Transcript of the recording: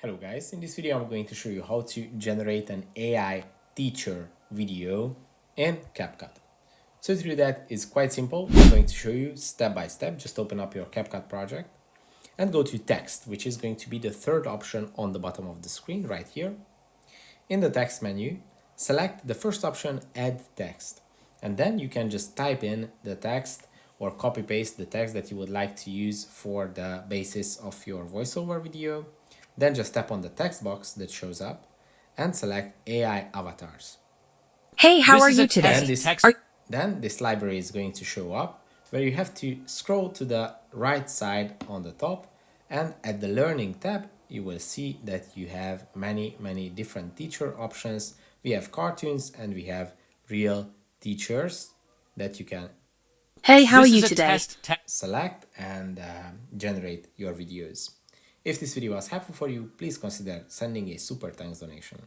Hello guys, in this video I'm going to show you how to generate an AI teacher video in CapCut. So to do that is quite simple. I'm going to show you step by step. Just open up your CapCut project and go to text, which is going to be the third option on the bottom of the screen right here. In the text menu, select the first option, add text, and then you can just type in the text or copy paste the text that you would like to use for the basis of your voiceover video. Then just tap on the text box that shows up and select AI avatars. Hey, how This are is you a today? Then this library is going to show up where you have to scroll to the right side on the top, and at the learning tab you will see that you have many different teacher options. We have cartoons and we have real teachers that you can Hey, how are This you is a today? select and generate your videos. If this video was helpful for you, please consider sending a super thanks donation.